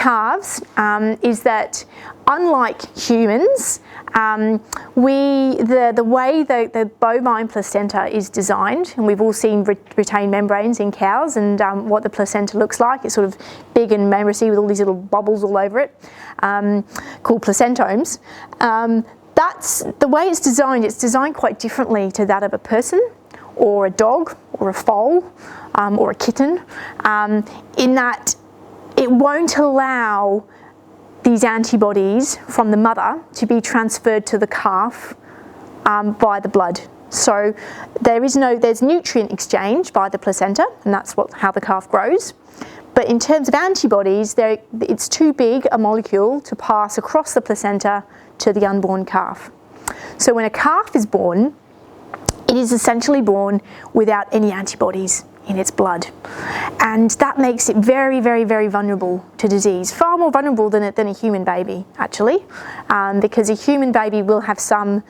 calves is that, unlike humans, the way the bovine placenta is designed, and we've all seen retained membranes in cows and what the placenta looks like. It's sort of big and membrane with all these little bubbles all over it, called placentomes. That's the way it's designed. It's designed quite differently to that of a person, or a dog, or a foal, or a kitten, in that it won't allow these antibodies from the mother to be transferred to the calf by the blood. So there's nutrient exchange by the placenta, and that's how the calf grows. But in terms of antibodies, it's too big a molecule to pass across the placenta to the unborn calf. So when a calf is born, it is essentially born without any antibodies in its blood. And that makes it very, very, very vulnerable to disease. Far more vulnerable than a human baby, actually, because a human baby will have some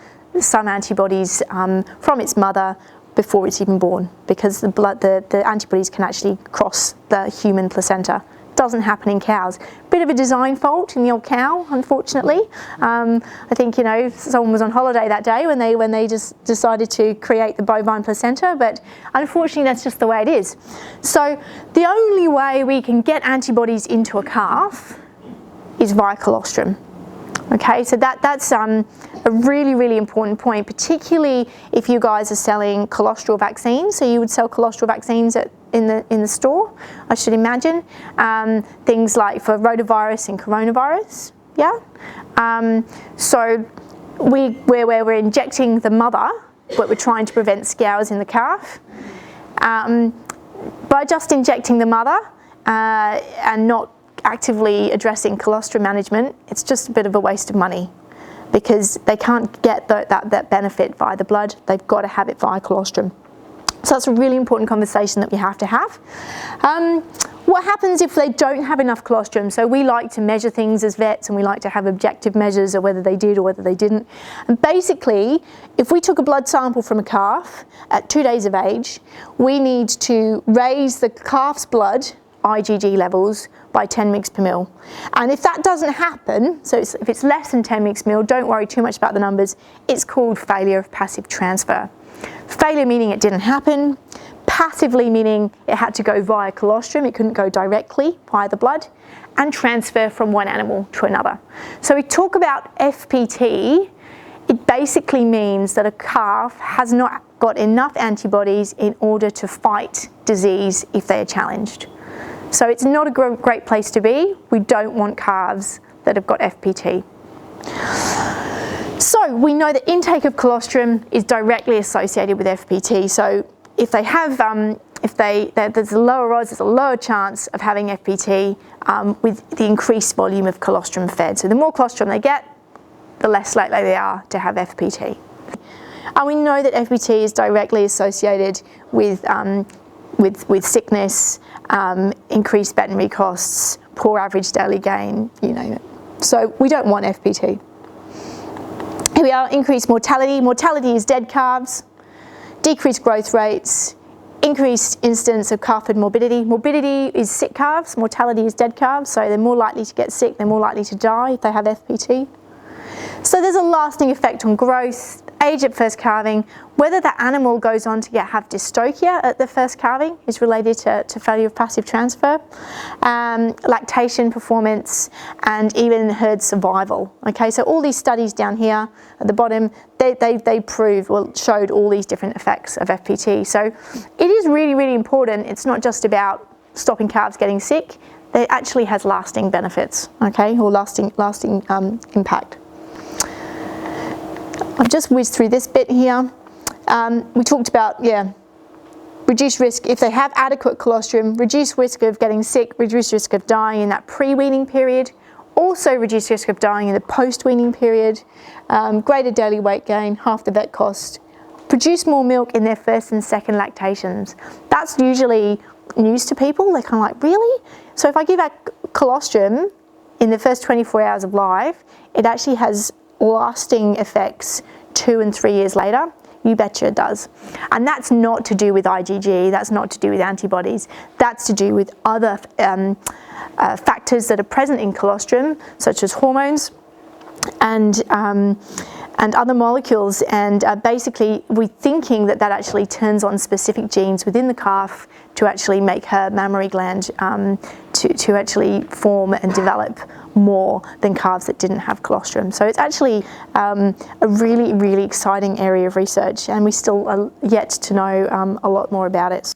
antibodies from its mother before it's even born, because the antibodies can actually cross the human placenta. Doesn't happen in cows. Bit of a design fault in the old cow, unfortunately. I think, someone was on holiday that day when they just decided to create the bovine placenta, but unfortunately that's just the way it is. So the only way we can get antibodies into a calf is via colostrum. Okay, so that's a really, really important point, particularly if you guys are selling colostral vaccines. So you would sell colostral vaccines in the store, I should imagine. Things like for rotavirus and coronavirus, yeah? So where we're injecting the mother, but we're trying to prevent scours in the calf. By just injecting the mother and not actively addressing colostrum management, it's just a bit of a waste of money, because they can't get that benefit via the blood. They've got to have it via colostrum. So that's a really important conversation that we have to have. What happens if they don't have enough colostrum? So we like to measure things as vets, and we like to have objective measures of whether they did or whether they didn't. And basically, if we took a blood sample from a calf at 2 days of age, we need to raise the calf's blood IgG levels by 10 mg per mil. And if that doesn't happen, so if it's less than 10 mg per mil, don't worry too much about the numbers. It's called failure of passive transfer. Failure meaning it didn't happen. Passively meaning it had to go via colostrum. It couldn't go directly via the blood, and transfer from one animal to another. So we talk about FPT. It basically means that a calf has not got enough antibodies in order to fight disease if they are challenged. So it's not a great place to be. We don't want calves that have got FPT. So we know that intake of colostrum is directly associated with FPT. So if they have, there's a lower odds, there's a lower chance of having FPT with the increased volume of colostrum fed. So the more colostrum they get, the less likely they are to have FPT. And we know that FPT is directly associated with sickness, increased veterinary costs, poor average daily gain, you name it. So we don't want FPT. Here we are, increased mortality. Mortality is dead calves, decreased growth rates, increased incidence of calf morbidity. Morbidity is sick calves, mortality is dead calves, so they're more likely to get sick, they're more likely to die if they have FPT. So there's a lasting effect on growth, age at first calving. Whether the animal goes on to have dystocia at the first calving is related to failure of passive transfer, lactation performance, and even herd survival. Okay, so all these studies down here at the bottom, they showed all these different effects of FPT. So it is really, really important. It's not just about stopping calves getting sick. It actually has lasting benefits, okay, or lasting impact. I've just whizzed through this bit here. We talked about, reduced risk if they have adequate colostrum, reduced risk of getting sick, reduced risk of dying in that pre-weaning period, also reduced risk of dying in the post-weaning period, greater daily weight gain, half the vet cost, produce more milk in their first and second lactations. That's usually news to people. They're kind of like, really? So if I give out colostrum in the first 24 hours of life, it actually has lasting effects 2 and 3 years later You betcha it does. And that's not to do with IgG, that's not to do with antibodies, that's to do with other factors that are present in colostrum, such as hormones and other molecules, and basically we're thinking that actually turns on specific genes within the calf to actually make her mammary gland to actually form and develop more than calves that didn't have colostrum. So it's actually a really, really exciting area of research, and we still are yet to know a lot more about it.